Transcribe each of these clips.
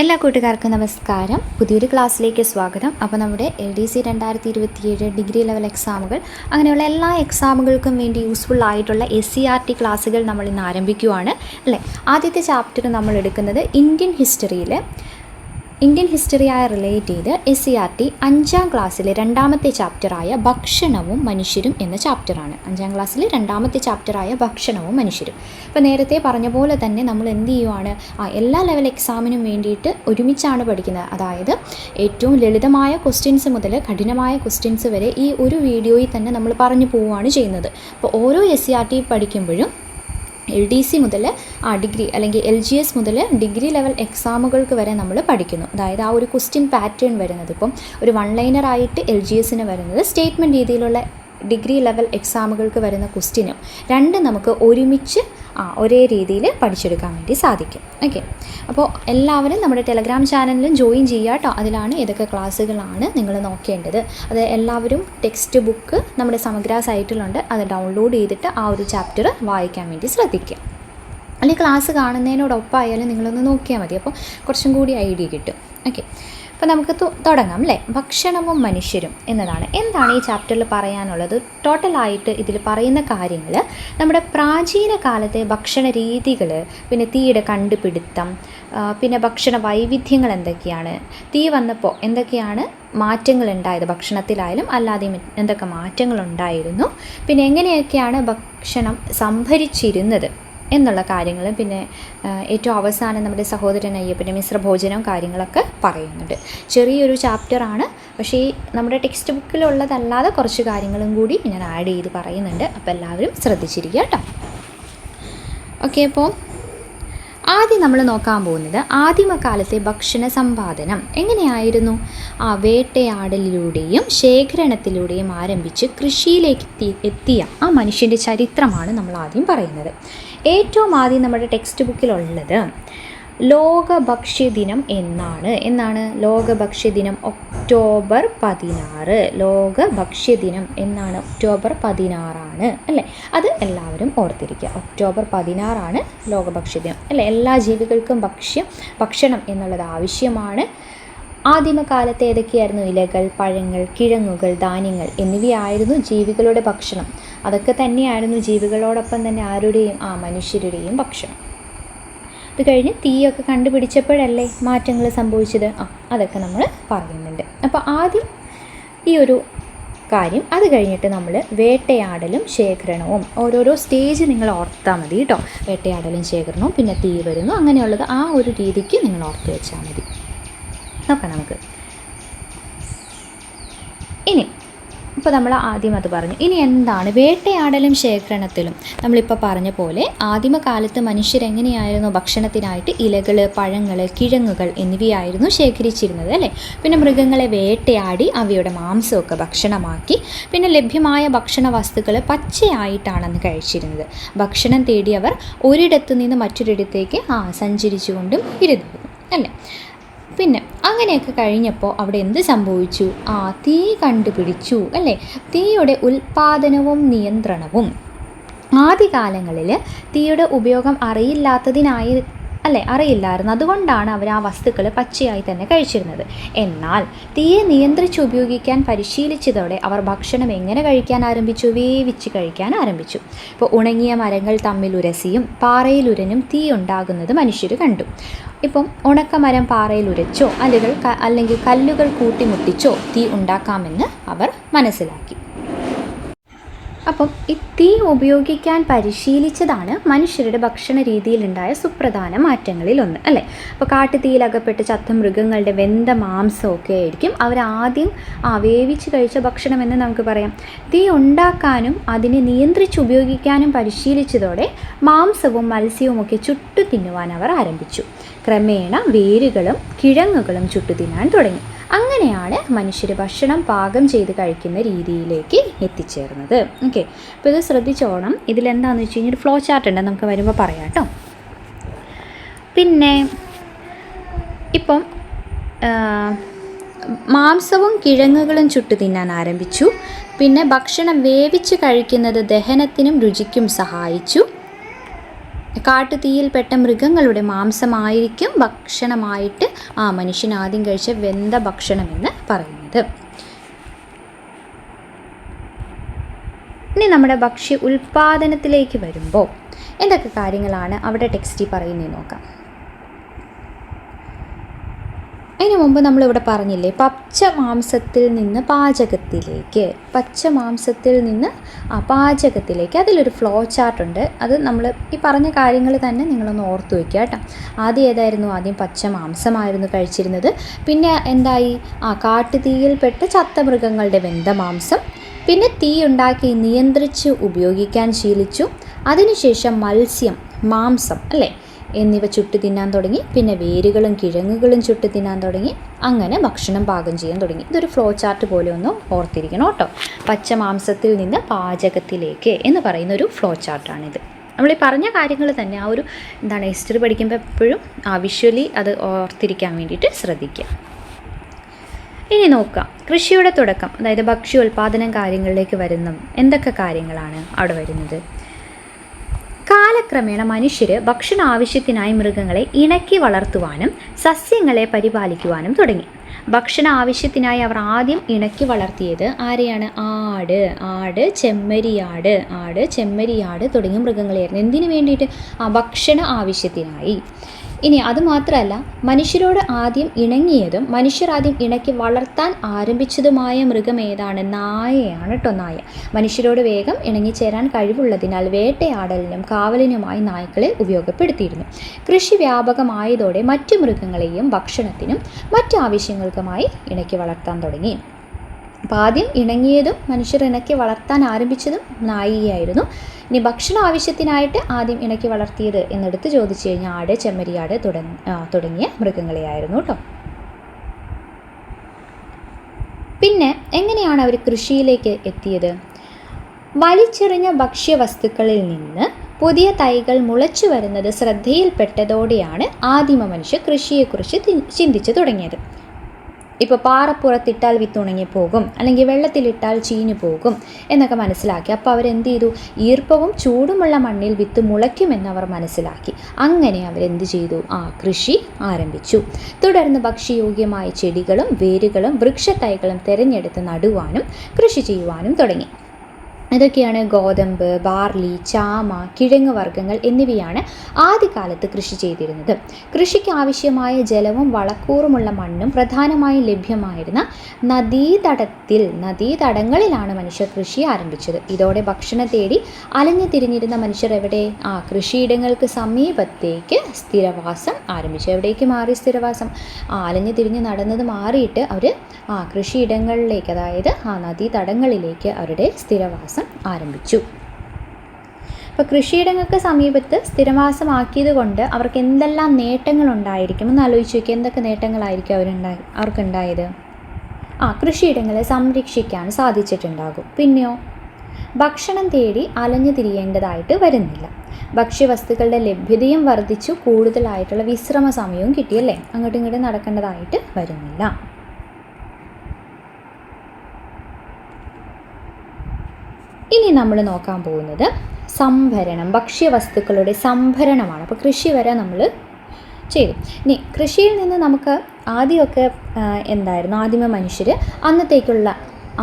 എല്ലാ കൂട്ടുകാർക്കും നമസ്കാരം. പുതിയൊരു ക്ലാസ്സിലേക്ക് സ്വാഗതം. അപ്പോൾ നമ്മുടെ LDC 2027 ഡിഗ്രി ലെവൽ എക്സാമുകൾ അങ്ങനെയുള്ള എല്ലാ എക്സാമുകൾക്കും വേണ്ടി യൂസ്ഫുൾ ആയിട്ടുള്ള SCERT ക്ലാസ്സുകൾ നമ്മൾ ഇന്ന് ആരംഭിക്കുകയാണ് അല്ലേ. ആദ്യത്തെ ചാപ്റ്റർ നമ്മൾ എടുക്കുന്നത് ഇന്ത്യൻ ഹിസ്റ്ററിയായി റിലേറ്റ് ചെയ്ത് SCERT 5ാം ക്ലാസ്സിലെ രണ്ടാമത്തെ ചാപ്റ്ററായ ഭക്ഷണവും മനുഷ്യരും എന്ന ചാപ്റ്ററാണ്. 5ാം ക്ലാസ്സിലെ രണ്ടാമത്തെ ചാപ്റ്ററായ ഭക്ഷണവും മനുഷ്യരും. അപ്പോൾ നേരത്തെ പറഞ്ഞ പോലെ തന്നെ നമ്മൾ എന്ത് ചെയ്യുവാണ്, എല്ലാ ലെവൽ എക്സാമിനും വേണ്ടിയിട്ട് ഒരുമിച്ചാണ് പഠിക്കുന്നത്. അതായത് ഏറ്റവും ലളിതമായ ക്വസ്റ്റ്യൻസ് മുതൽ കഠിനമായ ക്വസ്റ്റ്യൻസ് വരെ ഈ ഒരു വീഡിയോയിൽ തന്നെ നമ്മൾ പറഞ്ഞു പോവുകയാണ് ചെയ്യുന്നത്. അപ്പോൾ ഓരോ SCERT പഠിക്കുമ്പോഴും LDC മുതൽ ഡിഗ്രി അല്ലെങ്കിൽ LGS മുതൽ ഡിഗ്രി ലെവൽ എക്സാമുകൾക്ക് വരെ നമ്മൾ പഠിക്കുന്നു. അതായത് ആ ഒരു ക്വസ്റ്റ്യൻ പാറ്റേൺ വരുന്നത് ഇപ്പം ഒരു വൺ ലൈനറായിട്ട് LGSന് വരുന്നത് സ്റ്റേറ്റ്മെൻറ്റ് രീതിയിലുള്ള ഡിഗ്രി ലെവൽ എക്സാമുകൾക്ക് വരുന്ന ക്വസ്റ്റ്യനും രണ്ടും നമുക്ക് ഒരുമിച്ച് ഒരേ രീതിയിൽ പഠിച്ചെടുക്കാൻ വേണ്ടി സാധിക്കും. ഓക്കെ, അപ്പോൾ എല്ലാവരും നമ്മുടെ ടെലഗ്രാം ചാനലിലും ജോയിൻ ചെയ്യുക കേട്ടോ. അതിലാണ് ഏതൊക്കെ ക്ലാസ്സുകളാണ് നിങ്ങൾ നോക്കേണ്ടത്. അത് എല്ലാവരും ടെക്സ്റ്റ് ബുക്ക് നമ്മുടെ സമഗ്ര സൈറ്റിലുണ്ട്, അത് ഡൗൺലോഡ് ചെയ്തിട്ട് ആ ഒരു ചാപ്റ്റർ വായിക്കാൻ വേണ്ടി ശ്രദ്ധിക്കുക. അല്ലെങ്കിൽ ക്ലാസ് കാണുന്നതിനോടൊപ്പമായാലും നിങ്ങളൊന്ന് നോക്കിയാൽ മതി, അപ്പോൾ കുറച്ചും കൂടി ഐഡിയ കിട്ടും. ഓക്കെ, അപ്പോൾ നമുക്ക് തുടങ്ങാം അല്ലേ. ഭക്ഷണവും മനുഷ്യരും എന്നതാണ്. എന്താണ് ഈ ചാപ്റ്ററിൽ പറയാനുള്ളത്? ടോട്ടലായിട്ട് ഇതിൽ പറയുന്ന കാര്യങ്ങൾ നമ്മുടെ പ്രാചീന കാലത്തെ ഭക്ഷണ രീതികൾ, പിന്നെ തീയുടെ കണ്ടുപിടുത്തം, പിന്നെ ഭക്ഷണ വൈവിധ്യങ്ങൾ എന്തൊക്കെയാണ്, തീ വന്നപ്പോൾ എന്തൊക്കെയാണ് മാറ്റങ്ങൾ ഉണ്ടായത്, ഭക്ഷണത്തിലായാലും അല്ലാതെയും എന്തൊക്കെ മാറ്റങ്ങളുണ്ടായിരുന്നു, പിന്നെ എങ്ങനെയൊക്കെയാണ് ഭക്ഷണം സംഭരിച്ചിരുന്നത് എന്നുള്ള കാര്യങ്ങളും, പിന്നെ ഏറ്റവും അവസാനം നമ്മുടെ സഹോദരൻ അയ്യപ്പൻ്റെ മിശ്രഭോജനം കാര്യങ്ങളൊക്കെ പറയുന്നുണ്ട്. ചെറിയൊരു ചാപ്റ്ററാണ്, പക്ഷേ ഈ നമ്മുടെ ടെക്സ്റ്റ് ബുക്കിലുള്ളതല്ലാതെ കുറച്ച് കാര്യങ്ങളും കൂടി ഞാൻ ആഡ് ചെയ്ത് പറയുന്നുണ്ട്. അപ്പോൾ എല്ലാവരും ശ്രദ്ധിച്ചിരിക്കുക കേട്ടോ. ഓക്കെ, അപ്പോൾ ആദ്യം നമ്മൾ നോക്കാൻ പോകുന്നത് ആദിമകാലത്തെ ഭക്ഷണ സമ്പാദനം എങ്ങനെയായിരുന്നു. വേട്ടയാടലിലൂടെയും ശേഖരണത്തിലൂടെയും ആരംഭിച്ച് കൃഷിയിലേക്ക് എത്തിയ ആ മനുഷ്യൻ്റെ ചരിത്രമാണ് നമ്മൾ ആദ്യം പറയുന്നത്. ഏറ്റവും ആദ്യം നമ്മുടെ ടെക്സ്റ്റ് ബുക്കിലുള്ളത് ലോക ഭക്ഷ്യദിനം എന്നാണ് ലോക ഭക്ഷ്യദിനം ഒക്ടോബർ 16. ലോക ഭക്ഷ്യദിനം എന്നാണ്, ഒക്ടോബർ 16 അല്ലേ. അത് എല്ലാവരും ഓർത്തിരിക്കുക. ഒക്ടോബർ 16 ലോക ഭക്ഷ്യദിനം അല്ലേ. എല്ലാ ജീവികൾക്കും ഭക്ഷണം എന്നുള്ളത് ആവശ്യമാണ്. ആദിമകാലത്ത് ഏതൊക്കെയായിരുന്നു? ഇലകൾ, പഴങ്ങൾ, കിഴങ്ങുകൾ, ധാന്യങ്ങൾ എന്നിവയായിരുന്നു ജീവികളുടെ ഭക്ഷണം. അതൊക്കെ തന്നെയായിരുന്നു ജീവികളോടൊപ്പം തന്നെ ആരുടെയും മനുഷ്യരുടെയും ഭക്ഷണം. അത് കഴിഞ്ഞ് തീയൊക്കെ കണ്ടുപിടിച്ചപ്പോഴല്ലേ മാറ്റങ്ങൾ സംഭവിച്ചത്. അതൊക്കെ നമ്മൾ പറയുന്നുണ്ട്. അപ്പോൾ ആദ്യം ഈ ഒരു കാര്യം, അത് കഴിഞ്ഞിട്ട് നമ്മൾ വേട്ടയാടലും ശേഖരണവും ഓരോരോ സ്റ്റേജ് നിങ്ങൾ ഓർത്താൽ മതി കേട്ടോ. വേട്ടയാടലും ശേഖരണവും പിന്നെ തീ വരുന്നു, അങ്ങനെയുള്ളത് ആ ഒരു രീതിക്ക് നിങ്ങൾ ഓർത്ത് വെച്ചാൽ മതി. നോക്കാം നമുക്ക്. ഇനി ഇപ്പോൾ നമ്മൾ ആദ്യം അത് പറഞ്ഞു. ഇനി എന്താണ് വേട്ടയാടലും ശേഖരണത്തിലും? നമ്മളിപ്പോൾ പറഞ്ഞ പോലെ ആദിമകാലത്ത് മനുഷ്യരെങ്ങനെയായിരുന്നു ഭക്ഷണത്തിനായിട്ട് ഇലകൾ, പഴങ്ങൾ, കിഴങ്ങുകൾ എന്നിവയായിരുന്നു ശേഖരിച്ചിരുന്നത് അല്ലേ. പിന്നെ മൃഗങ്ങളെ വേട്ടയാടി അവയുടെ മാംസമൊക്കെ ഭക്ഷണമാക്കി, പിന്നെ ലഭ്യമായ ഭക്ഷണ വസ്തുക്കൾ പച്ചയായിട്ടാണെന്ന് കഴിച്ചിരുന്നത്. ഭക്ഷണം തേടിയവർ ഒരിടത്തു നിന്ന് മറ്റൊരിടത്തേക്ക് സഞ്ചരിച്ചുകൊണ്ടും ഇരുന്നു അല്ലേ. പിന്നെ അങ്ങനെയൊക്കെ കഴിഞ്ഞപ്പോൾ അവിടെ എന്ത് സംഭവിച്ചു? തീ കണ്ടുപിടിച്ചു അല്ലേ. തീയുടെ ഉൽപ്പാദനവും നിയന്ത്രണവും. ആദ്യകാലങ്ങളിൽ തീയുടെ ഉപയോഗം അറിയില്ലായിരുന്നു. അതുകൊണ്ടാണ് അവർ ആ വസ്തുക്കൾ പച്ചയായി തന്നെ കഴിച്ചിരുന്നത്. എന്നാൽ തീയെ നിയന്ത്രിച്ച് ഉപയോഗിക്കാൻ പരിശീലിച്ചതോടെ അവർ ഭക്ഷണം എങ്ങനെ കഴിക്കാൻ ആരംഭിച്ചു? വേവിച്ച് കഴിക്കാൻ ആരംഭിച്ചു. ഇപ്പോൾ ഉണങ്ങിയ മരങ്ങൾ തമ്മിൽ ഉരസിയും പാറയിലുരനും തീ ഉണ്ടാകുന്നത് മനുഷ്യർ കണ്ടു. ഇപ്പം ഉണക്കമരം പാറയിൽ ഉരച്ചോ അല്ലെങ്കിൽ കല്ലുകൾ കൂട്ടിമുട്ടിച്ചോ തീ ഉണ്ടാക്കാമെന്ന് അവർ മനസ്സിലാക്കി. അപ്പം ഈ തീ ഉപയോഗിക്കാൻ പരിശീലിച്ചതാണ് മനുഷ്യരുടെ ഭക്ഷണ രീതിയിലുണ്ടായ സുപ്രധാന മാറ്റങ്ങളിലൊന്ന് അല്ലേ. അപ്പോൾ കാട്ടുതീയിലകപ്പെട്ട് ചത്ത മൃഗങ്ങളുടെ വെന്ത മാംസമൊക്കെ ആയിരിക്കും അവരാദ്യം വേവിച്ച് കഴിച്ച ഭക്ഷണമെന്ന് നമുക്ക് പറയാം. തീ ഉണ്ടാക്കാനും അതിനെ നിയന്ത്രിച്ച് ഉപയോഗിക്കാനും പരിശീലിച്ചതോടെ മാംസവും മത്സ്യവും ഒക്കെ ചുട്ടു തിന്നുവാൻ അവർ ആരംഭിച്ചു. ക്രമേണ വേരുകളും കിഴങ്ങുകളും ചുട്ടു തിന്നാൻ തുടങ്ങി. അങ്ങനെയാണ് മനുഷ്യർ ഭക്ഷണം പാകം ചെയ്ത് കഴിക്കുന്ന രീതിയിലേക്ക് എത്തിച്ചേർന്നത്. ഓക്കെ, അപ്പോൾ ഇത് ശ്രദ്ധിച്ചോണം. ഇതിലെന്താണെന്ന് വെച്ച് കഴിഞ്ഞാൽ ഫ്ലോ ചാർട്ട് ഉണ്ട്, നമുക്ക് വരുമ്പോൾ പറയാം കേട്ടോ. പിന്നെ ഇപ്പം മാംസവും കിഴങ്ങുകളും ചുട്ടു തിന്നാൻ ആരംഭിച്ചു. പിന്നെ ഭക്ഷണം വേവിച്ച് കഴിക്കുന്നത് ദഹനത്തിനും രുചിക്കും സഹായിച്ചു. കാട്ടുതീയിൽപ്പെട്ട മൃഗങ്ങളുടെ മാംസമായിരിക്കും ഭക്ഷണമായിട്ട് മനുഷ്യൻ ആദ്യം കഴിച്ച വെന്ത ഭക്ഷണമെന്ന് പറയുന്നത്. ഇനി നമ്മുടെ ഭക്ഷ്യ ഉൽപ്പാദനത്തിലേക്ക് വരുമ്പോൾ എന്തൊക്കെ കാര്യങ്ങളാണ് അവിടെ ടെക്സ്റ്റിൽ പറയുന്നത് നോക്കാം. അതിന് മുമ്പ് നമ്മളിവിടെ പറഞ്ഞില്ലേ, പച്ച മാംസത്തിൽ നിന്ന് പാചകത്തിലേക്ക് അതിലൊരു ഫ്ലോ ചാർട്ടുണ്ട്. അത് നമ്മൾ ഈ പറഞ്ഞ കാര്യങ്ങൾ തന്നെ നിങ്ങളൊന്ന് ഓർത്ത് വയ്ക്കുക കേട്ടോ. ആദ്യം പച്ച മാംസമായിരുന്നു കഴിച്ചിരുന്നത്. പിന്നെ എന്തായി, കാട്ടുതീയിൽപ്പെട്ട ചത്ത മൃഗങ്ങളുടെ വെന്ത മാംസം. പിന്നെ തീ ഉണ്ടാക്കി നിയന്ത്രിച്ച് ഉപയോഗിക്കാൻ ശീലിച്ചു. അതിനുശേഷം മത്സ്യം, മാംസം അല്ലേ എന്നിവ ചുട്ടു തിന്നാൻ തുടങ്ങി. പിന്നെ വേരുകളും കിഴങ്ങുകളും ചുട്ടു തിന്നാൻ തുടങ്ങി. അങ്ങനെ ഭക്ഷണം പാകം ചെയ്യാൻ തുടങ്ങി. ഇതൊരു ഫ്ലോ ചാർട്ട് പോലെ ഒന്ന് ഓർത്തിരിക്കണം കേട്ടോ. പച്ച മാംസത്തിൽ നിന്ന് പാചകത്തിലേക്ക് എന്ന് പറയുന്ന ഒരു ഫ്ലോ ചാർട്ടാണിത്. നമ്മൾ ഈ പറഞ്ഞ കാര്യങ്ങൾ തന്നെ ഹിസ്റ്ററി പഠിക്കുമ്പോൾ എപ്പോഴും വിഷ്വലി അത് ഓർത്തിരിക്കാൻ വേണ്ടിയിട്ട് ശ്രദ്ധിക്കുക. ഇനി നോക്കാം, കൃഷിയുടെ തുടക്കം, അതായത് ഭക്ഷ്യോൽപാദനം കാര്യങ്ങളിലേക്ക് വരുന്ന എന്തൊക്കെ കാര്യങ്ങളാണ് അവിടെ വരുന്നത്. കാലക്രമേണ മനുഷ്യർ ഭക്ഷണ ആവശ്യത്തിനായി മൃഗങ്ങളെ ഇണക്കി വളർത്തുവാനും സസ്യങ്ങളെ പരിപാലിക്കുവാനും തുടങ്ങി. ഭക്ഷണ ആവശ്യത്തിനായി അവർ ആദ്യം ഇണക്കി വളർത്തിയത് ആരെയാണ്? ആട്, ചെമ്മരിയാട് തുടങ്ങിയ മൃഗങ്ങളെയായിരുന്നു. എന്തിനു വേണ്ടിയിട്ട്? ഭക്ഷണ ആവശ്യത്തിനായി. ഇനി അതുമാത്രമല്ല, മനുഷ്യരോട് ആദ്യം ഇണങ്ങിയതും മനുഷ്യർ ആദ്യം ഇണക്കി വളർത്താൻ ആരംഭിച്ചതുമായ മൃഗം ഏതാണ്? നായയാണ് കേട്ടോ. നായ മനുഷ്യരോട് വേഗം ഇണങ്ങിച്ചേരാൻ കഴിവുള്ളതിനാൽ വേട്ടയാടലിനും കാവലിനുമായി നായ്ക്കളെ ഉപയോഗപ്പെടുത്തിയിരുന്നു. കൃഷി വ്യാപകമായതോടെ മറ്റു മൃഗങ്ങളെയും ഭക്ഷണത്തിനും മറ്റു ആവശ്യങ്ങൾക്കുമായി ഇണക്കി വളർത്താൻ തുടങ്ങി. അപ്പോൾ ആദ്യം ഇണങ്ങിയതും മനുഷ്യർ ഇണക്കി വളർത്താൻ ആരംഭിച്ചതും നായികയായിരുന്നു. ഇനി ഭക്ഷണ ആവശ്യത്തിനായിട്ട് ആദ്യം ഇണക്കി വളർത്തിയത് എന്നെടുത്ത് ചോദിച്ചു കഴിഞ്ഞാൽ ആട്, ചെമ്മരിയാട് തുടങ്ങിയ മൃഗങ്ങളെയായിരുന്നു കേട്ടോ. പിന്നെ എങ്ങനെയാണ് അവർ കൃഷിയിലേക്ക് എത്തിയത്? വലിച്ചെറിഞ്ഞ ഭക്ഷ്യവസ്തുക്കളിൽ നിന്ന് പുതിയ തൈകൾ മുളച്ചു വരുന്നത് ശ്രദ്ധയിൽപ്പെട്ടതോടെയാണ് ആദിമ മനുഷ്യർ കൃഷിയെക്കുറിച്ച് ചിന്തിച്ചു തുടങ്ങിയത്. ഇപ്പോൾ പാറപ്പുറത്തിട്ടാൽ വിത്ത് ഉണങ്ങിപ്പോകും, അല്ലെങ്കിൽ വെള്ളത്തിലിട്ടാൽ ചീഞ്ഞു പോകും എന്നൊക്കെ മനസ്സിലാക്കി. അപ്പോൾ അവരെന്ത് ചെയ്തു? ഈർപ്പവും ചൂടുമുള്ള മണ്ണിൽ വിത്ത് മുളയ്ക്കുമെന്ന് അവർ മനസ്സിലാക്കി. അങ്ങനെ അവരെന്ത് ചെയ്തു? കൃഷി ആരംഭിച്ചു. തുടർന്ന് ഭക്ഷ്യയോഗ്യമായ ചെടികളും വേരുകളും വൃക്ഷത്തൈകളും തിരഞ്ഞെടുത്ത് നടുവാനും കൃഷി ചെയ്യുവാനും തുടങ്ങി. ഇതൊക്കെയാണ് ഗോതമ്പ്, ബാർലി, ചാമ, കിഴങ്ങ് വർഗ്ഗങ്ങൾ എന്നിവയാണ് ആദ്യകാലത്ത് കൃഷി ചെയ്തിരുന്നത്. കൃഷിക്ക് ആവശ്യമായ ജലവും വളക്കൂറുമുള്ള മണ്ണും പ്രധാനമായും ലഭ്യമായിരുന്ന നദീതടങ്ങളിലാണ് മനുഷ്യർ കൃഷി ആരംഭിച്ചത്. ഇതോടെ ഭക്ഷണം തേടി അലഞ്ഞു തിരിഞ്ഞിരുന്ന മനുഷ്യർ കൃഷിയിടങ്ങൾക്ക് സമീപത്തേക്ക് സ്ഥിരവാസം ആരംഭിച്ചു. എവിടേക്ക് മാറി സ്ഥിരവാസം? അലഞ്ഞു തിരിഞ്ഞ് നടന്നത് മാറിയിട്ട് അവർ കൃഷിയിടങ്ങളിലേക്ക്, അതായത് നദീതടങ്ങളിലേക്ക് അവരുടെ സ്ഥിരവാസം ആരംഭിച്ചു. അപ്പോൾ കൃഷിയിടങ്ങൾക്ക് സമീപത്ത് സ്ഥിരവാസമാക്കിയത് കൊണ്ട് അവർക്ക് എന്തെല്ലാം നേട്ടങ്ങളുണ്ടായിരിക്കും എന്ന് ആലോചിച്ച് നോക്കി. എന്തൊക്കെ നേട്ടങ്ങളായിരിക്കും അവർക്കുണ്ടായത്? കൃഷിയിടങ്ങളെ സംരക്ഷിക്കാൻ സാധിച്ചിട്ടുണ്ടാകും. പിന്നെയോ ഭക്ഷണം തേടി അലഞ്ഞു തിരിയേണ്ടതായിട്ട് വരുന്നില്ല. ഭക്ഷ്യവസ്തുക്കളുടെ ലഭ്യതയും വർദ്ധിച്ചു. കൂടുതലായിട്ടുള്ള വിശ്രമ സമയവും കിട്ടിയല്ലേ? അങ്ങോട്ടും ഇങ്ങോട്ടും നടക്കേണ്ടതായിട്ട് വരുന്നില്ല. ഇനി നമ്മൾ നോക്കാൻ പോകുന്നത് സംഭരണം, ഭക്ഷ്യവസ്തുക്കളുടെ സംഭരണമാണ്. അപ്പോൾ കൃഷി വരെ നമ്മൾ ചെയ്തു. ഇനി കൃഷിയിൽ നിന്ന് നമുക്ക് ആദ്യമൊക്കെ എന്തായിരുന്നു? ആദിമ മനുഷ്യർ അന്നത്തേക്കുള്ള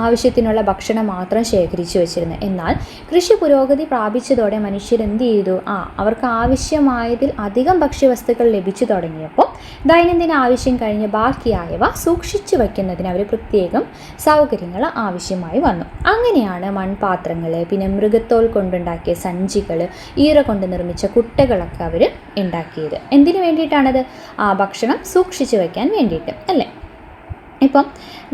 ആവശ്യത്തിനുള്ള ഭക്ഷണം മാത്രം ശേഖരിച്ചു വെച്ചിരുന്നത്. എന്നാൽ കൃഷി പുരോഗതി പ്രാപിച്ചതോടെ മനുഷ്യർ എന്ത് ചെയ്തു? അവർക്ക് ആവശ്യമായതിൽ അധികം ഭക്ഷ്യവസ്തുക്കൾ ലഭിച്ചു തുടങ്ങിയപ്പോൾ ദൈനംദിന ആവശ്യം കഴിഞ്ഞ് ബാക്കിയായവ സൂക്ഷിച്ചു വയ്ക്കുന്നതിന് അവർ പ്രത്യേകം സൗകര്യങ്ങൾ ആവശ്യമായി വന്നു. അങ്ങനെയാണ് മൺപാത്രങ്ങൾ, പിന്നെ മൃഗത്തോൽ കൊണ്ടുണ്ടാക്കിയ സഞ്ചികൾ, ഈറ കൊണ്ട് നിർമ്മിച്ച കുട്ടകളൊക്കെ അവർ ഉണ്ടാക്കിയത്. എന്തിനു വേണ്ടിയിട്ടാണത്? ഭക്ഷണം സൂക്ഷിച്ചു വയ്ക്കാൻ വേണ്ടിയിട്ട് അല്ലേ? ഇപ്പം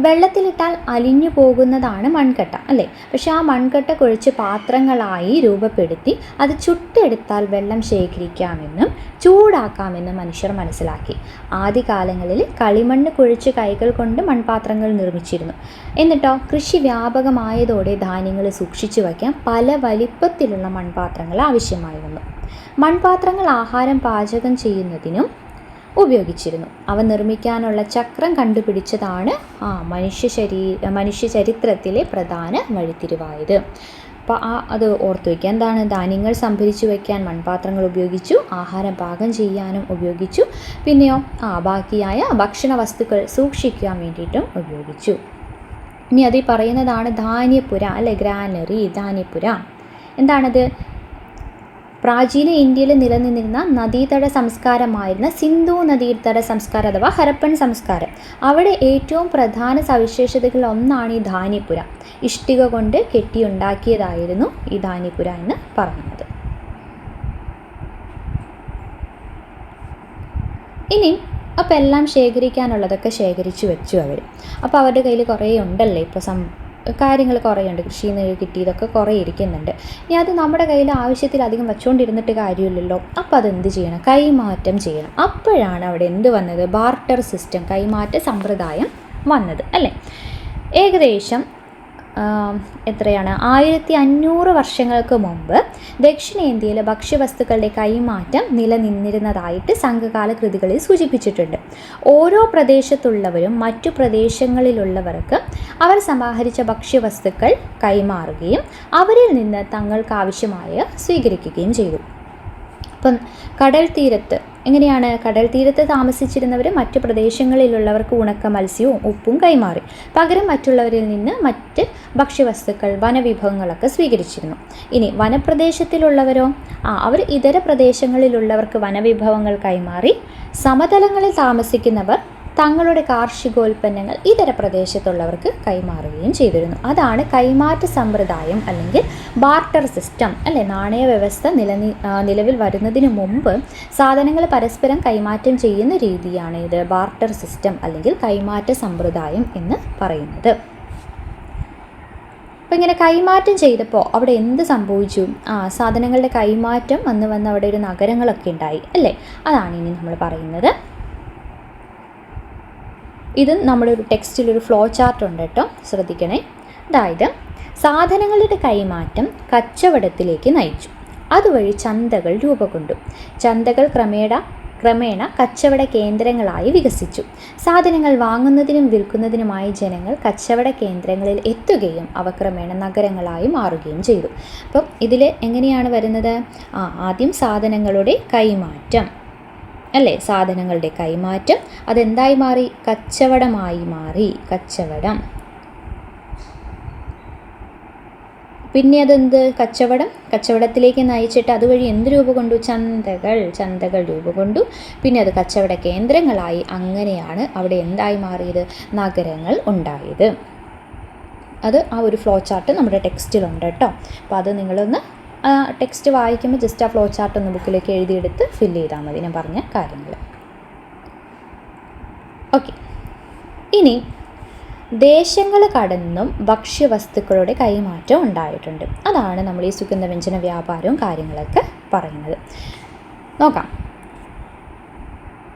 വെള്ളത്തിലിട്ടാൽ അലിഞ്ഞു പോകുന്നതാണ് മൺകട്ട അല്ലേ? പക്ഷെ ആ മൺകട്ട കുഴച്ച് പാത്രങ്ങളായി രൂപപ്പെടുത്തി അത് ചുട്ടെടുത്താൽ വെള്ളം ശേഖരിക്കാമെന്നും ചൂടാക്കാമെന്നും മനുഷ്യർ മനസ്സിലാക്കി. ആദ്യകാലങ്ങളിൽ കളിമണ്ണ് കുഴിച്ച് കൈകൾ കൊണ്ട് മൺപാത്രങ്ങൾ നിർമ്മിച്ചിരുന്നു. എന്നിട്ടോ കൃഷി വ്യാപകമായതോടെ ധാന്യങ്ങൾ സൂക്ഷിച്ചു വയ്ക്കാൻ പല വലിപ്പത്തിലുള്ള മൺപാത്രങ്ങൾ ആവശ്യമായി വന്നു. മൺപാത്രങ്ങൾ ആഹാരം പാചകം ചെയ്യുന്നതിനും ഉപയോഗിച്ചിരുന്നു. അവ നിർമ്മിക്കാനുള്ള ചക്രം കണ്ടുപിടിച്ചതാണ് മനുഷ്യ ചരിത്രത്തിലെ പ്രധാന വഴിത്തിരിവായത്. അപ്പോൾ അത് ഓർത്തു വയ്ക്കുക. എന്താണ്? ധാന്യങ്ങൾ സംഭരിച്ചു വയ്ക്കാൻ മൺപാത്രങ്ങൾ ഉപയോഗിച്ചു, ആഹാരം പാകം ചെയ്യാനും ഉപയോഗിച്ചു, പിന്നെയോ ബാക്കിയായ ഭക്ഷണ വസ്തുക്കൾ സൂക്ഷിക്കാൻ വേണ്ടിയിട്ടും ഉപയോഗിച്ചു. ഇനി അതിൽ പറയുന്നതാണ് ധാന്യപ്പുര, അല്ലെ, ഗ്രാനറി, ധാന്യപ്പുര. എന്താണത്? പ്രാചീന ഇന്ത്യയിൽ നിലനിന്നിരുന്ന നദീതട സംസ്കാരമായിരുന്ന സിന്ധു നദീതട സംസ്കാരം അഥവാ ഹരപ്പൻ സംസ്കാരം. അവിടെ ഏറ്റവും പ്രധാന സവിശേഷതകളിൽ ഒന്നാണ് ഈ ധാന്യപ്പുര. ഇഷ്ടിക കൊണ്ട് കെട്ടിയുണ്ടാക്കിയതായിരുന്നു ഈ ധാന്യപ്പുര എന്ന് പറയുന്നത്. ഇനി അപ്പോൾ എല്ലാം ശേഖരിക്കാനുള്ളതൊക്കെ ശേഖരിച്ചു വെച്ചു അവർ. അപ്പോൾ അവരുടെ കയ്യിൽ കുറേ ഉണ്ടല്ലേ, ഇപ്പോൾ കാര്യങ്ങൾ കുറേ ഉണ്ട്, കൃഷിയിൽ നിന്ന് കിട്ടിയതൊക്കെ കുറേ ഇരിക്കുന്നുണ്ട്. ഇനി അത് നമ്മുടെ കയ്യിൽ ആവശ്യത്തിലധികം വെച്ചുകൊണ്ടിരുന്നിട്ട് കാര്യമില്ലല്ലോ. അപ്പോൾ അതെന്ത് ചെയ്യണം? കൈമാറ്റം ചെയ്യണം. അപ്പോഴാണ് അവിടെ എന്ത് വന്നത്? ബാർട്ടർ സിസ്റ്റം, കൈമാറ്റ സമ്പ്രദായം വന്നത്, അല്ലേ? ഏകദേശം എത്രയാണ്? 1500 വർഷങ്ങൾക്ക് മുമ്പ് ദക്ഷിണേന്ത്യയിലെ ഭക്ഷ്യവസ്തുക്കളുടെ കൈമാറ്റം നിലനിന്നിരുന്നതായിട്ട് സംഘകാല കൃതികളിൽ സൂചിപ്പിച്ചിട്ടുണ്ട്. ഓരോ പ്രദേശത്തുള്ളവരും മറ്റു പ്രദേശങ്ങളിലുള്ളവർക്ക് അവർ സമാഹരിച്ച ഭക്ഷ്യവസ്തുക്കൾ കൈമാറുകയും അവരിൽ നിന്ന് തങ്ങൾക്കാവശ്യമായ സ്വീകരിക്കുകയും ചെയ്തു. അപ്പം കടൽ തീരത്ത് എങ്ങനെയാണ്? കടൽ തീരത്ത് താമസിച്ചിരുന്നവർ മറ്റ് പ്രദേശങ്ങളിലുള്ളവർക്ക് ഉണക്ക മത്സ്യവും ഉപ്പും കൈമാറി. പകരം മറ്റുള്ളവരിൽ നിന്ന് മറ്റ് ഭക്ഷ്യവസ്തുക്കൾ, വനവിഭവങ്ങളൊക്കെ സ്വീകരിച്ചിരുന്നു. ഇനി വനപ്രദേശത്തിലുള്ളവരോ? അവർ ഇതര പ്രദേശങ്ങളിലുള്ളവർക്ക് വനവിഭവങ്ങൾ കൈമാറി. സമതലങ്ങളിൽ താമസിക്കുന്നവർ തങ്ങളുടെ കാർഷികോൽപ്പന്നങ്ങൾ ഇതര പ്രദേശത്തുള്ളവർക്ക് കൈമാറുകയും ചെയ്തിരുന്നു. അതാണ് കൈമാറ്റ സമ്പ്രദായം അല്ലെങ്കിൽ ബാർട്ടർ സിസ്റ്റം, അല്ലെ? നാണയ വ്യവസ്ഥ നിലവിൽ വരുന്നതിന് മുമ്പ് സാധനങ്ങൾ പരസ്പരം കൈമാറ്റം ചെയ്യുന്ന രീതിയാണ് ഇത് ബാർട്ടർ സിസ്റ്റം അല്ലെങ്കിൽ കൈമാറ്റ സമ്പ്രദായം എന്ന് പറയുന്നത്. അപ്പോൾ ഇങ്ങനെ കൈമാറ്റം ചെയ്തപ്പോൾ അവിടെ എന്ത് സംഭവിച്ചു? സാധനങ്ങളുടെ കൈമാറ്റം വന്ന് അവിടെ ഒരു നഗരങ്ങളൊക്കെ ഉണ്ടായി, അല്ലേ? അതാണ് ഇനി നമ്മൾ പറയുന്നത്. ഇത് നമ്മുടെ ഒരു ടെക്സ്റ്റിലൊരു ഫ്ലോ ചാർട്ട് ഉണ്ട് കേട്ടോ, ശ്രദ്ധിക്കണേ. അതായത് സാധനങ്ങളുടെ കൈമാറ്റം കച്ചവടത്തിലേക്ക് നയിച്ചു. അതുവഴി ചന്തകൾ രൂപം. ചന്തകൾ ക്രമേണ കച്ചവട കേന്ദ്രങ്ങളായി വികസിച്ചു. സാധനങ്ങൾ വാങ്ങുന്നതിനും വിൽക്കുന്നതിനുമായി ജനങ്ങൾ കച്ചവട കേന്ദ്രങ്ങളിൽ എത്തുകയും അവ ക്രമേണ നഗരങ്ങളായി മാറുകയും ചെയ്തു. അപ്പം ഇതിൽ എങ്ങനെയാണ് വരുന്നത്? ആദ്യം സാധനങ്ങളുടെ കൈമാറ്റം, അല്ലേ? സാധനങ്ങളുടെ കൈമാറ്റം അതെന്തായി മാറി? കച്ചവടമായി മാറി. കച്ചവടം. പിന്നെ അതെന്ത്? കച്ചവടത്തിലേക്ക് നയിച്ചിട്ട് അതുവഴി എന്ത് രൂപം കൊണ്ടു? ചന്തകൾ രൂപം കൊണ്ടു. പിന്നെ അത് കച്ചവട കേന്ദ്രങ്ങളായി. അങ്ങനെയാണ് അവിടെ എന്തായി മാറിയത്? നഗരങ്ങൾ ഉണ്ടായത്. അത് ഒരു ഫ്ലോ ചാർട്ട് നമ്മുടെ ടെക്സ്റ്റിലുണ്ട് കേട്ടോ. അപ്പോൾ അത് നിങ്ങളൊന്ന് ടെക്സ്റ്റ് വായിക്കുമ്പോൾ ജസ്റ്റ് ഫ്ലോ ചാർട്ട് ഒന്ന് ബുക്കിലേക്ക് എഴുതിയെടുത്ത് ഫില്ല് ചെയ്താൽ മതി, ഞാൻ പറഞ്ഞ കാര്യങ്ങൾ. ഓക്കെ. ഇനി ദേശങ്ങൾ കടന്നും ഭക്ഷ്യവസ്തുക്കളുടെ കൈമാറ്റം ഉണ്ടായിട്ടുണ്ട്. അതാണ് നമ്മൾ ഈ സുഗന്ധവ്യഞ്ജന വ്യാപാരവും കാര്യങ്ങളൊക്കെ പറയുന്നത്. നോക്കാം.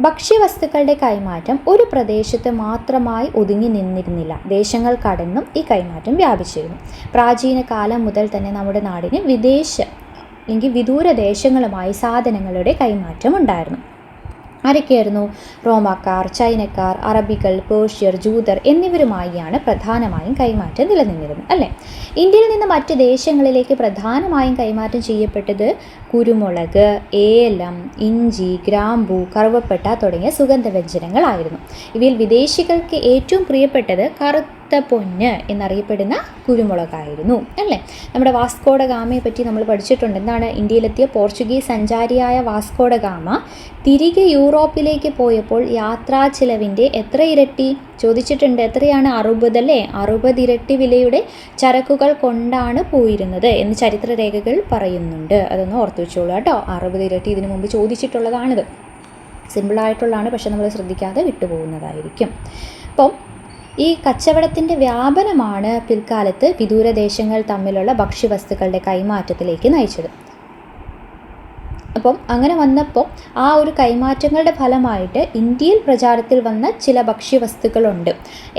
ഭക്ഷ്യവസ്തുക്കളുടെ കൈമാറ്റം ഒരു പ്രദേശത്ത് മാത്രമായി ഒതുങ്ങി നിന്നിരുന്നില്ല. ദേശങ്ങൾ കടന്നും ഈ കൈമാറ്റം വ്യാപിച്ചിരുന്നു. പ്രാചീന കാലം മുതൽ തന്നെ നമ്മുടെ നാടിന് വിദൂര ദേശങ്ങളുമായി സാധനങ്ങളുടെ കൈമാറ്റം ഉണ്ടായിരുന്നു. ആരൊക്കെയായിരുന്നു? റോമാക്കാർ, ചൈനക്കാർ, അറബികൾ, പേർഷ്യർ, ജൂതർ എന്നിവരുമായാണ് പ്രധാനമായും കൈമാറ്റം നിലനിന്നിരുന്നത്, അല്ലേ? ഇന്ത്യയിൽ നിന്ന് മറ്റ് ദേശങ്ങളിലേക്ക് പ്രധാനമായും കൈമാറ്റം ചെയ്യപ്പെട്ടത് കുരുമുളക്, ഏലം, ഇഞ്ചി, ഗ്രാമ്പൂ, കറുവപ്പട്ട തുടങ്ങിയ സുഗന്ധവ്യഞ്ജനങ്ങളായിരുന്നു. ഇവയിൽ വിദേശികൾക്ക് ഏറ്റവും പ്രിയപ്പെട്ടത് കറുത്ത പൊന്ന് എന്നറിയപ്പെടുന്ന കുരുമുളകായിരുന്നു, അല്ലേ? നമ്മുടെ വാസ്കോഡ ഗാമയെ പറ്റി നമ്മൾ പഠിച്ചിട്ടുണ്ട്. എന്താണ്? ഇന്ത്യയിലെത്തിയ പോർച്ചുഗീസ് സഞ്ചാരിയായ വാസ്കോഡ ഗാമ തിരികെ യൂറോപ്പിലേക്ക് പോയപ്പോൾ യാത്രാ ചിലവിൻ്റെ എത്ര ഇരട്ടി ചോദിച്ചിട്ടുണ്ട്? എത്രയാണ്? 60, അല്ലേ? 60 ഇരട്ടി വിലയുടെ ചരക്കുകൾ കൊണ്ടാണ് പോയിരുന്നത് എന്ന് ചരിത്രരേഖകൾ പറയുന്നുണ്ട്. അതൊന്ന് ഓർത്തു വെച്ചോളൂ കേട്ടോ. 60 ഇരട്ടി ഇതിനു മുമ്പ് ചോദിച്ചിട്ടുള്ളതാണിത്. സിമ്പിളായിട്ടുള്ളതാണ്, പക്ഷെ നമ്മൾ ശ്രദ്ധിക്കാതെ വിട്ടുപോകുന്നതായിരിക്കും. അപ്പം ഈ കച്ചവടത്തിൻ്റെ വ്യാപനമാണ് പിൽക്കാലത്ത് വിദൂരദേശങ്ങൾ തമ്മിലുള്ള ഭക്ഷ്യവസ്തുക്കളുടെ കൈമാറ്റത്തിലേക്ക് നയിച്ചത്. അപ്പം അങ്ങനെ വന്നപ്പോൾ ആ ഒരു കൈമാറ്റങ്ങളുടെ ഫലമായിട്ട് ഇന്ത്യയിൽ പ്രചാരത്തിൽ വന്ന ചില ഭക്ഷ്യവസ്തുക്കളുണ്ട്.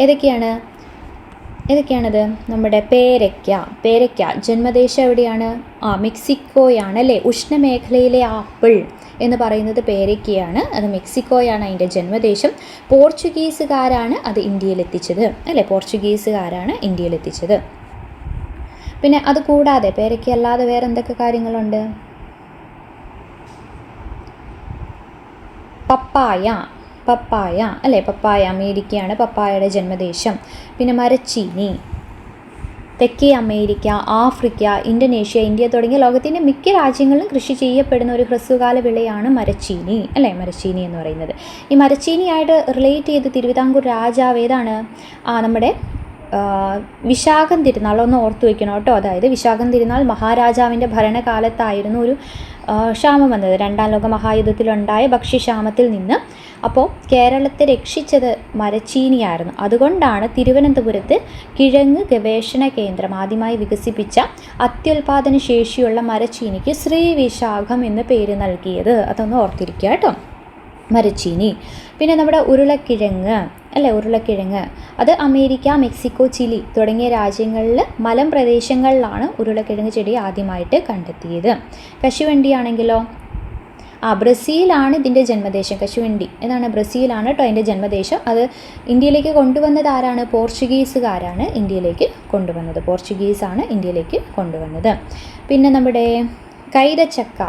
ഏതൊക്കെയാണത്? നമ്മുടെ പേരയ്ക്ക ജന്മദേശം എവിടെയാണ്? മെക്സിക്കോയാണ്, അല്ലേ? ഉഷ്ണമേഖലയിലെ ആപ്പിൾ എന്ന് പറയുന്നത് പേരയ്ക്കയാണ്. അത് മെക്സിക്കോയാണ് അതിൻ്റെ ജന്മദേശം. പോർച്ചുഗീസുകാരാണ് അത് ഇന്ത്യയിലെത്തിച്ചത്, അല്ലേ? പോർച്ചുഗീസുകാരാണ് ഇന്ത്യയിലെത്തിച്ചത്. പിന്നെ അത് കൂടാതെ പേരയ്ക്ക അല്ലാതെ വേറെ എന്തൊക്കെ കാര്യങ്ങളുണ്ട്? പപ്പായ അല്ലേ, പപ്പായ അമേരിക്കയാണ് പപ്പായയുടെ ജന്മദേശം. പിന്നെ മരച്ചീനി, തെക്കേ അമേരിക്ക, ആഫ്രിക്ക, ഇന്തോനേഷ്യ, ഇന്ത്യ തുടങ്ങിയ ലോകത്തിൻ്റെ മിക്ക രാജ്യങ്ങളിലും കൃഷി ചെയ്യപ്പെടുന്ന ഒരു ഹ്രസ്വകാല വിളയാണ് മരച്ചീനി അല്ലേ, മരച്ചീനി എന്ന് പറയുന്നത്. ഈ മരച്ചീനിയായിട്ട് റിലേറ്റ് ചെയ്ത് തിരുവിതാംകൂർ രാജാവ് ഏതാണ്? നമ്മുടെ വിശാഖം തിരുനാൾ ഒന്ന് ഓർത്തു വയ്ക്കണം കേട്ടോ. അതായത് വിശാഖം തിരുനാൾ മഹാരാജാവിൻ്റെ ഭരണകാലത്തായിരുന്നു ഒരു ക്ഷാമം വന്നത്, രണ്ടാം ലോക മഹായുദ്ധത്തിലുണ്ടായ ഭക്ഷ്യക്ഷാമത്തിൽ നിന്ന്. അപ്പോൾ കേരളത്തെ രക്ഷിച്ചത് മരച്ചീനിയായിരുന്നു. അതുകൊണ്ടാണ് തിരുവനന്തപുരത്ത് കിഴങ്ങ് ഗവേഷണ കേന്ദ്രം ആദ്യമായി വികസിപ്പിച്ച അത്യുൽപാദന ശേഷിയുള്ള മരച്ചീനിക്ക് ശ്രീവിശാഖം എന്ന് പേര് നൽകിയത്. അതൊന്ന് ഓർത്തിരിക്കുക കേട്ടോ, മരച്ചീനി. പിന്നെ നമ്മുടെ ഉരുളക്കിഴങ്ങ് അല്ലേ, ഉരുളക്കിഴങ്ങ് അത് അമേരിക്ക, മെക്സിക്കോ, ചിലി തുടങ്ങിയ രാജ്യങ്ങളിൽ മലമ്പ്രദേശങ്ങളിലാണ് ഉരുളക്കിഴങ്ങ് ചെടി ആദ്യമായിട്ട് കണ്ടെത്തിയത്. കശുവണ്ടിയാണെങ്കിലോ ബ്രസീലാണ് ഇതിൻ്റെ ജന്മദേശം. കശുവണ്ടി എന്നാണ് ബ്രസീലാണ് കേട്ടോ അതിൻ്റെ ജന്മദേശം. അത് ഇന്ത്യയിലേക്ക് കൊണ്ടുവന്നത് ആരാണ്? പോർച്ചുഗീസുകാരാണ് ഇന്ത്യയിലേക്ക് കൊണ്ടുവന്നത്. പോർച്ചുഗീസാണ് ഇന്ത്യയിലേക്ക് കൊണ്ടുവന്നത്. പിന്നെ നമ്മുടെ കൈതച്ചക്ക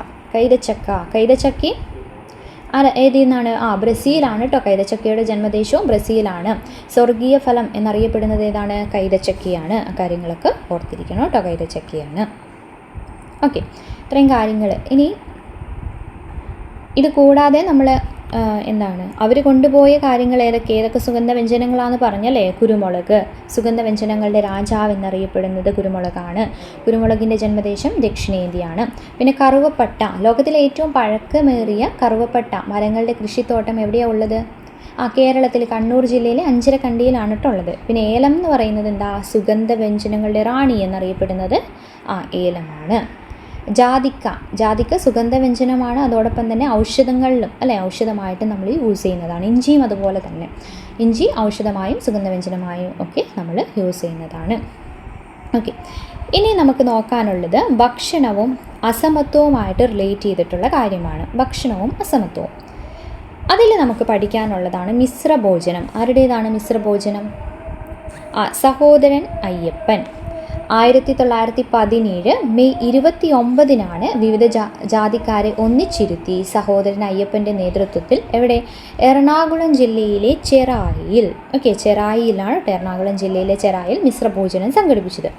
ഏതിൽ നിന്നാണ്? ബ്രസീലാണ് കേട്ടോ. കൈതച്ചക്കയുടെ ജന്മദേശവും ബ്രസീലാണ്. സ്വർഗീയ ഫലം എന്നറിയപ്പെടുന്നത് ഏതാണ്? കൈതച്ചക്കയാണ്. ആ കാര്യങ്ങളൊക്കെ ഓർത്തിരിക്കണം കേട്ടോ, കൈതച്ചക്കയാണ്. ഓക്കെ, ഇത്രയും കാര്യങ്ങൾ. ഇനി ഇത് കൂടാതെ നമ്മൾ അവർ കൊണ്ടുപോയ കാര്യങ്ങൾ ഏതൊക്കെ സുഗന്ധവ്യഞ്ജനങ്ങളാണെന്ന് പറഞ്ഞല്ലേ. കുരുമുളക്, സുഗന്ധവ്യഞ്ജനങ്ങളുടെ രാജാവ് എന്നറിയപ്പെടുന്നത് കുരുമുളകാണ്. കുരുമുളകിൻ്റെ ജന്മദേശം ദക്ഷിണേന്ത്യയാണ്. പിന്നെ കറുവപ്പട്ട, ലോകത്തിലെ ഏറ്റവും പഴക്കമേറിയ കറുവപ്പട്ട മരങ്ങളുടെ കൃഷിത്തോട്ടം എവിടെയാണ് ഉള്ളത്? കേരളത്തിൽ കണ്ണൂർ ജില്ലയിലെ അഞ്ചരക്കണ്ടിയിലാണ് കേട്ടോ ഉള്ളത്. പിന്നെ ഏലം എന്ന് പറയുന്നത് എന്താ? സുഗന്ധവ്യഞ്ജനങ്ങളുടെ റാണി എന്നറിയപ്പെടുന്നത് ഏലമാണ്. ജാതിക്ക സുഗന്ധവ്യഞ്ജനമാണ്. അതോടൊപ്പം തന്നെ ഔഷധങ്ങളിലും അല്ലേ, ഔഷധമായിട്ട് നമ്മൾ യൂസ് ചെയ്യുന്നതാണ്. ഇഞ്ചിയും അതുപോലെ തന്നെ. ഇഞ്ചി ഔഷധമായും സുഗന്ധവ്യഞ്ജനമായും ഒക്കെ നമ്മൾ യൂസ് ചെയ്യുന്നതാണ്. ഓക്കെ, ഇനി നമുക്ക് നോക്കാനുള്ളത് ഭക്ഷണവും അസമത്വവുമായിട്ട് റിലേറ്റ് ചെയ്തിട്ടുള്ള കാര്യമാണ്. ഭക്ഷണവും അസമത്വവും അതിൽ നമുക്ക് പഠിക്കാനുള്ളതാണ് മിശ്രഭോജനം. ആരുടേതാണ് മിശ്രഭോജനം? സഹോദരൻ അയ്യപ്പൻ. 1917 മെയ് 29 വിവിധ ജാതിക്കാരെ ഒന്നിച്ചിരുത്തി സഹോദരൻ അയ്യപ്പൻ്റെ നേതൃത്വത്തിൽ എവിടെ? എറണാകുളം ജില്ലയിലെ ചെറായിൽ. ചെറായിലാണ് എറണാകുളം ജില്ലയിലെ ചെറായിൽ മിശ്രഭോജനം സംഘടിപ്പിച്ചത്.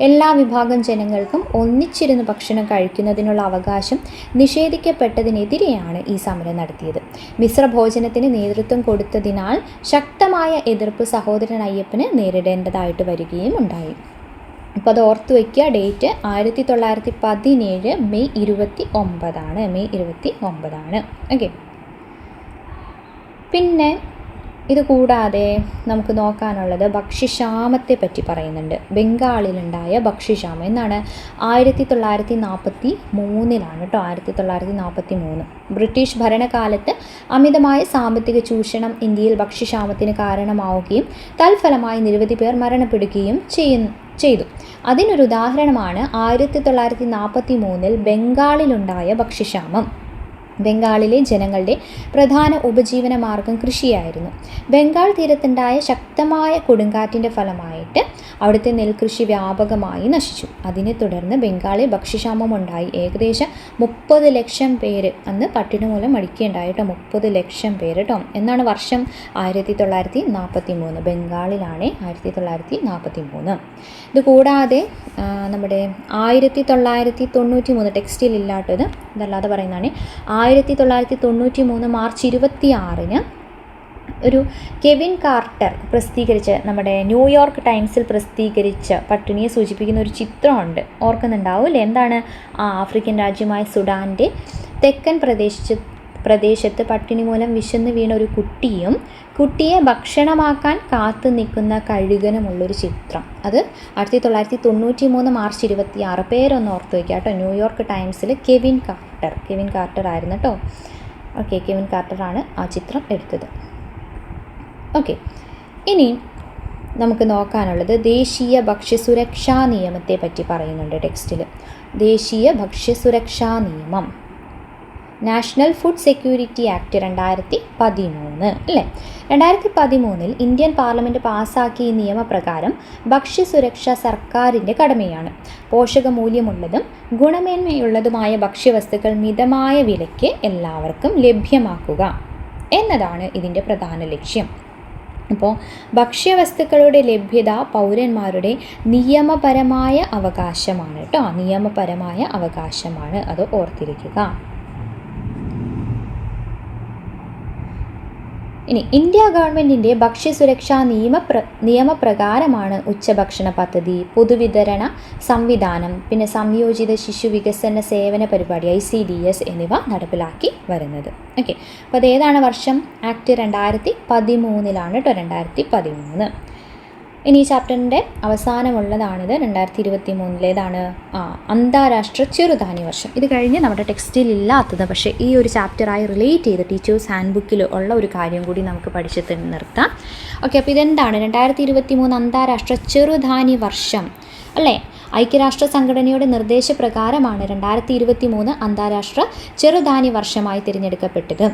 എല്ലാ വിഭാഗം ജനങ്ങൾക്കും ഒന്നിച്ചിരുന്ന് ഭക്ഷണം കഴിക്കുന്നതിനുള്ള അവകാശം നിഷേധിക്കപ്പെട്ടതിനെതിരെയാണ് ഈ സമരം നടത്തിയത്. മിശ്രഭോജനത്തിന് നേതൃത്വം കൊടുത്തതിനാൽ ശക്തമായ എതിർപ്പ് സഹോദരൻ അയ്യപ്പന് നേരിടേണ്ടതായിട്ട് വരികയും ഉണ്ടായി. അപ്പോൾ അത് ഓർത്ത് വയ്ക്കുക. Date 1917 May 29. ഓക്കെ, പിന്നെ ഇത് കൂടാതെ നമുക്ക് നോക്കാനുള്ളത് ഭക്ഷ്യക്ഷാമത്തെ പറ്റി പറയുന്നുണ്ട്. ബംഗാളിലുണ്ടായ ഭക്ഷ്യക്ഷാമം എന്നാണ്? 1943 കേട്ടോ. 1943 ബ്രിട്ടീഷ് ഭരണകാലത്ത് അമിതമായ സാമ്പത്തിക ചൂഷണം ഇന്ത്യയിൽ ഭക്ഷ്യക്ഷാമത്തിന് കാരണമാവുകയും തൽഫലമായി നിരവധി പേർ മരണപ്പെടുകയും ചെയ്തു. അതിനൊരു ഉദാഹരണമാണ് 1943 ബംഗാളിലുണ്ടായ ഭക്ഷ്യക്ഷാമം. ബംഗാളിലെ ജനങ്ങളുടെ പ്രധാന ഉപജീവന മാർഗം കൃഷിയായിരുന്നു. ബംഗാൾ തീരത്തുണ്ടായ ശക്തമായ കൊടുങ്കാറ്റിൻ്റെ ഫലമായിട്ട് അവിടുത്തെ നെൽകൃഷി വ്യാപകമായി നശിച്ചു. അതിനെ തുടർന്ന് ബംഗാളിൽ ഭക്ഷ്യക്ഷാമം ഉണ്ടായി. ഏകദേശം 30 ലക്ഷം പേര് അന്ന് പട്ടിണി മൂലം മരിക്കുകയുണ്ടായി കേട്ടോ. 30 ലക്ഷം പേര് കേട്ടോ. എന്നാണ് വർഷം? 1943. ബംഗാളിലാണ് 1943. ഇത് കൂടാതെ നമ്മുടെ 1993 ടെക്സ്റ്റിൽ ഇല്ലാത്തത് ഇതല്ലാതെ പറയുന്നതാണ്. 1993 മാർച്ച് 26 ഒരു കെവിൻ കാർട്ടർ പ്രസിദ്ധീകരിച്ച നമ്മുടെ ന്യൂയോർക്ക് ടൈംസിൽ പ്രസിദ്ധീകരിച്ച പട്ടിണിയെ സൂചിപ്പിക്കുന്ന ഒരു ചിത്രമുണ്ട്. ഓർക്കുന്നുണ്ടാവും അല്ലേ? എന്താണ്? ആഫ്രിക്കൻ രാജ്യമായ സുഡാൻ്റെ തെക്കൻ പ്രദേശത്ത് പട്ടിണി മൂലം വിശന്ന് വീണ ഒരു കുട്ടിയെ ഭക്ഷണമാക്കാൻ കാത്തു നിൽക്കുന്ന കഴുകനുമുള്ളൊരു ചിത്രം. അത് 1993 മാർച്ച് 26. പേരൊന്ന് ഓർത്ത് വയ്ക്കുക കേട്ടോ. ന്യൂയോർക്ക് ടൈംസിൽ കെവിൻ കാർട്ടർ ആയിരുന്നു കേട്ടോ. ഓക്കെ, കെവിൻ കാർട്ടറാണ് ആ ചിത്രം എടുത്തത്. ഓക്കെ, ഇനി നമുക്ക് നോക്കാനുള്ളത് ദേശീയ ഭക്ഷ്യസുരക്ഷാ നിയമത്തെ പറ്റി പറയുന്നുണ്ട് ടെക്സ്റ്റിൽ. ദേശീയ ഭക്ഷ്യസുരക്ഷാ നിയമം നാഷണൽ ഫുഡ് സെക്യൂരിറ്റി ആക്ട് 2013 അല്ലേ. 2013 ഇന്ത്യൻ പാർലമെൻറ്റ് പാസ്സാക്കിയ നിയമപ്രകാരം ഭക്ഷ്യസുരക്ഷ സർക്കാരിൻ്റെ കടമയാണ്. പോഷകമൂല്യമുള്ളതും ഗുണമേന്മയുള്ളതുമായ ഭക്ഷ്യവസ്തുക്കൾ മിതമായ വിലയ്ക്ക് എല്ലാവർക്കും ലഭ്യമാക്കുക എന്നതാണ് ഇതിൻ്റെ പ്രധാന ലക്ഷ്യം. അപ്പോൾ ഭക്ഷ്യവസ്തുക്കളുടെ ലഭ്യത പൗരന്മാരുടെ നിയമപരമായ അവകാശമാണ് കേട്ടോ, നിയമപരമായ അവകാശമാണ്, അത് ഓർത്തിരിക്കുക. ഇനി ഇന്ത്യ ഗവൺമെൻറ്റിൻ്റെ ഭക്ഷ്യസുരക്ഷാ നിയമപ്രകാരമാണ് ഉച്ചഭക്ഷണ പദ്ധതി, പൊതുവിതരണ സംവിധാനം, പിന്നെ സംയോജിത ശിശു വികസന സേവന പരിപാടി ICDS എന്നിവ നടപ്പിലാക്കി വരുന്നത്. ഓക്കെ, അപ്പോൾ അതേതാണ് വർഷം? ആക്ട് 2013 കേട്ടോ, 2013. ഇനി ഈ ചാപ്റ്ററിൻ്റെ അവസാനമുള്ളതാണിത് 2023 അന്താരാഷ്ട്ര ചെറുധാന്യ വർഷം. ഇത് കഴിഞ്ഞ് നമ്മുടെ ടെക്സ്റ്റിൽ ഇല്ലാത്തത്, പക്ഷേ ഈ ഒരു ചാപ്റ്ററായി റിലേറ്റ് ചെയ്ത് ടീച്ചേഴ്സ് ഹാൻഡ് ബുക്കിൽ ഉള്ള ഒരു കാര്യം കൂടി നമുക്ക് പഠിച്ച് നിർത്താം. ഓക്കെ, അപ്പോൾ ഇതെന്താണ് 2023 അന്താരാഷ്ട്ര ചെറുധാന്യ വർഷം അല്ലേ? ഐക്യരാഷ്ട്ര സംഘടനയുടെ നിർദ്ദേശപ്രകാരമാണ് 2023 അന്താരാഷ്ട്ര ചെറുധാന്യ വർഷമായി തിരഞ്ഞെടുക്കപ്പെട്ടത്.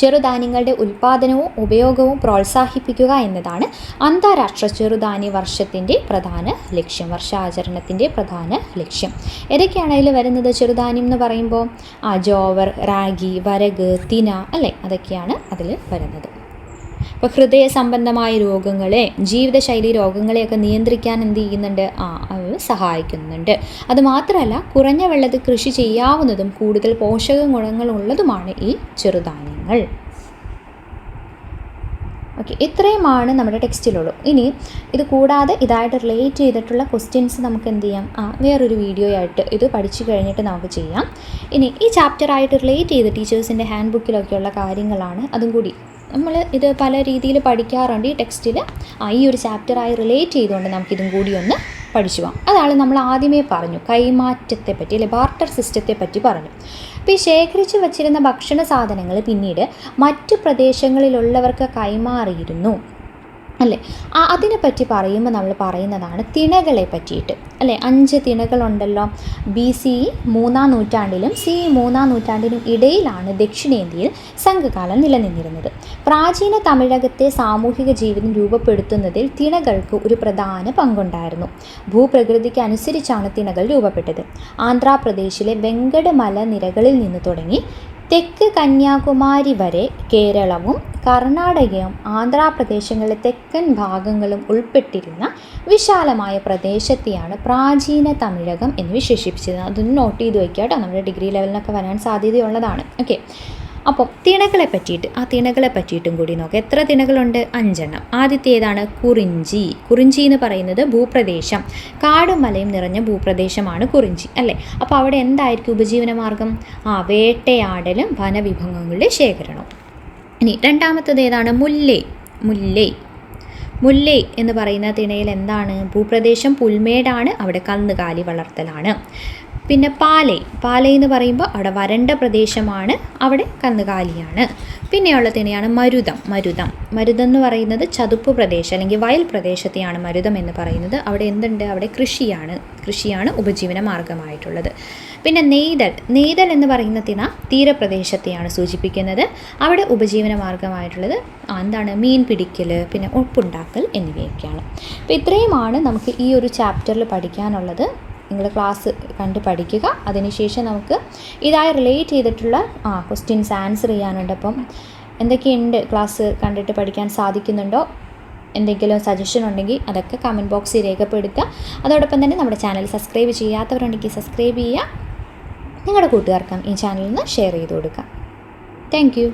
ചെറുധാന്യങ്ങളുടെ ഉൽപ്പാദനവും ഉപയോഗവും പ്രോത്സാഹിപ്പിക്കുക എന്നതാണ് അന്താരാഷ്ട്ര ചെറുധാന്യ വർഷത്തിൻ്റെ പ്രധാന ലക്ഷ്യം, വർഷാചരണത്തിൻ്റെ പ്രധാന ലക്ഷ്യം. ഏതൊക്കെയാണ് അതിൽ വരുന്നത്? ചെറുധാന്യം എന്ന് പറയുമ്പോൾ ജോവർ, റാഗി, വരക്, തിന അല്ലേ, അതൊക്കെയാണ് അതിൽ വരുന്നത്. ഇപ്പോൾ ഹൃദയ സംബന്ധമായ രോഗങ്ങളെ, ജീവിതശൈലി രോഗങ്ങളെയൊക്കെ നിയന്ത്രിക്കാൻ എന്ത് ചെയ്യുന്നുണ്ട്? അത് സഹായിക്കുന്നുണ്ട്. അതുമാത്രമല്ല കുറഞ്ഞ വെള്ളത്തിൽ കൃഷി ചെയ്യാവുന്നതും കൂടുതൽ പോഷക ഗുണങ്ങളുള്ളതുമാണ് ഈ ചെറുധാന്യങ്ങൾ. ഓക്കെ, ഇത്രയുമാണ് നമ്മുടെ ടെക്സ്റ്റിലുള്ളൂ. ഇനി ഇത് കൂടാതെ ഇതായിട്ട് റിലേറ്റ് ചെയ്തിട്ടുള്ള ക്വസ്റ്റ്യൻസ് നമുക്ക് എന്ത് ചെയ്യാം? വേറൊരു വീഡിയോ ആയിട്ട് ഇത് പഠിച്ചു കഴിഞ്ഞിട്ട് നമുക്ക് ചെയ്യാം. ഇനി ഈ ചാപ്റ്ററായിട്ട് റിലേറ്റ് ചെയ്ത് ടീച്ചേഴ്സിൻ്റെ ഹാൻഡ് ബുക്കിലൊക്കെയുള്ള കാര്യങ്ങളാണ്, അതും കൂടി നമ്മൾ ഇത് പല രീതിയിൽ പഠിക്കാറുണ്ട്. ഈ ടെക്സ്റ്റിൽ ഈ ഒരു ചാപ്റ്ററായി റിലേറ്റ് ചെയ്തുകൊണ്ട് നമുക്കിതും കൂടി ഒന്ന് പഠിച്ചു പോകാം. അതാണ് നമ്മൾ ആദ്യമേ പറഞ്ഞു, കൈമാറ്റത്തെ പറ്റി അല്ലെ, ബാർട്ടർ സിസ്റ്റത്തെ പറ്റി പറഞ്ഞു. അപ്പോൾ ഈ ശേഖരിച്ച് വച്ചിരുന്ന ഭക്ഷണ സാധനങ്ങൾ പിന്നീട് മറ്റു പ്രദേശങ്ങളിലുള്ളവർക്ക് കൈമാറിയിരുന്നു അല്ലേ. അതിനെപ്പറ്റി പറയുമ്പോൾ നമ്മൾ പറയുന്നതാണ് തിണകളെ പറ്റിയിട്ട് അല്ലേ. 5 തിണകളുണ്ടല്ലോ. BC 3-ാം നൂറ്റാണ്ടിലും CE 3-ാം നൂറ്റാണ്ടിനും ഇടയിലാണ് ദക്ഷിണേന്ത്യയിൽ സംഘകാലം നിലനിന്നിരുന്നത്. പ്രാചീന തമിഴകത്തെ സാമൂഹിക ജീവിതം രൂപപ്പെടുത്തുന്നതിൽ തിണകൾക്ക് ഒരു പ്രധാന പങ്കുണ്ടായിരുന്നു. ഭൂപ്രകൃതിക്ക് അനുസരിച്ചാണ് തിണകൾ രൂപപ്പെട്ടത്. ആന്ധ്രാപ്രദേശിലെ വെങ്കട മലനിരകളിൽ നിന്ന് തുടങ്ങി തെക്ക് കന്യാകുമാരി വരെ കേരളവും കർണാടകയും ആന്ധ്രാപ്രദേശങ്ങളിലെ തെക്കൻ ഭാഗങ്ങളും ഉൾപ്പെട്ടിരുന്ന വിശാലമായ പ്രദേശത്തെയാണ് പ്രാചീന തമിഴകം എന്ന് വിശേഷിപ്പിച്ചത്. അതൊന്ന് നോട്ട് ചെയ്ത് വയ്ക്കുക കേട്ടോ, നമ്മുടെ ഡിഗ്രി ലെവലിനൊക്കെ വരാൻ സാധ്യതയുള്ളതാണ്. ഓക്കെ, അപ്പോൾ തിണകളെ പറ്റിയിട്ടും കൂടി നോക്കാം. എത്ര തിണകളുണ്ട്? 5 ആദ്യത്തെ ഏതാണ്? കുറിഞ്ചി. കുറിഞ്ചി എന്ന് പറയുന്നത് ഭൂപ്രദേശം, കാടും മലയും നിറഞ്ഞ ഭൂപ്രദേശമാണ് കുറിഞ്ചി അല്ലേ. അപ്പോൾ അവിടെ എന്തായിരിക്കും ഉപജീവനമാർഗം? വേട്ടയാടലും വനവിഭവങ്ങളുടെ ശേഖരണവും. ഇനി രണ്ടാമത്തത് ഏതാണ്? മുല്ലൈ എന്ന് പറയുന്ന തിണയിൽ എന്താണ്? ഭൂപ്രദേശം പുൽമേടാണ്, അവിടെ കന്നുകാലി വളർത്തലാണ്. പിന്നെ പാലൈ എന്ന് പറയുമ്പോൾ അവിടെ വരണ്ട പ്രദേശമാണ്, അവിടെ കന്നുകാലിയാണ്. പിന്നെയുള്ള തിണയാണ് മരുതം എന്ന് പറയുന്നത് ചതുപ്പ് പ്രദേശം അല്ലെങ്കിൽ വയൽ പ്രദേശത്തെയാണ് മരുതം എന്ന് പറയുന്നത്. അവിടെ എന്തുണ്ട്? അവിടെ കൃഷിയാണ് ഉപജീവന മാർഗമായിട്ടുള്ളത്. പിന്നെ നെയ്തൽ എന്ന് പറയുന്ന തിണ തീരപ്രദേശത്തെയാണ് സൂചിപ്പിക്കുന്നത്. അവിടെ ഉപജീവന മാർഗമായിട്ടുള്ളത് എന്താണ്? മീൻ പിടിക്കൽ, പിന്നെ ഉപ്പുണ്ടാക്കൽ എന്നിവയൊക്കെയാണ്. അപ്പോൾ ഇത്രയുമാണ് നമുക്ക് ഈ ഒരു ചാപ്റ്ററിൽ പഠിക്കാനുള്ളത്. നിങ്ങൾ ക്ലാസ് കണ്ട് പഠിക്കുക. അതിനുശേഷം നമുക്ക് ഇതായി റിലേറ്റ് ചെയ്തിട്ടുള്ള ക്വസ്റ്റ്യൻസ് ആൻസർ ചെയ്യാനുണ്ട്. അപ്പം എന്തൊക്കെയുണ്ട് ക്ലാസ് കണ്ടിട്ട് പഠിക്കാൻ സാധിക്കുന്നുണ്ടോ? എന്തെങ്കിലും സജഷൻ ഉണ്ടെങ്കിൽ അതൊക്കെ കമൻറ്റ് ബോക്സിൽ രേഖപ്പെടുത്തുക. അതോടൊപ്പം തന്നെ നമ്മുടെ ചാനൽ സബ്സ്ക്രൈബ് ചെയ്യാത്തവരുണ്ടെങ്കിൽ സബ്സ്ക്രൈബ് ചെയ്യുക. നിങ്ങളുടെ കൂട്ടുകാർക്കും ഈ ചാനലിൽ നിന്ന് ഷെയർ ചെയ്ത് കൊടുക്കുക. Thank you.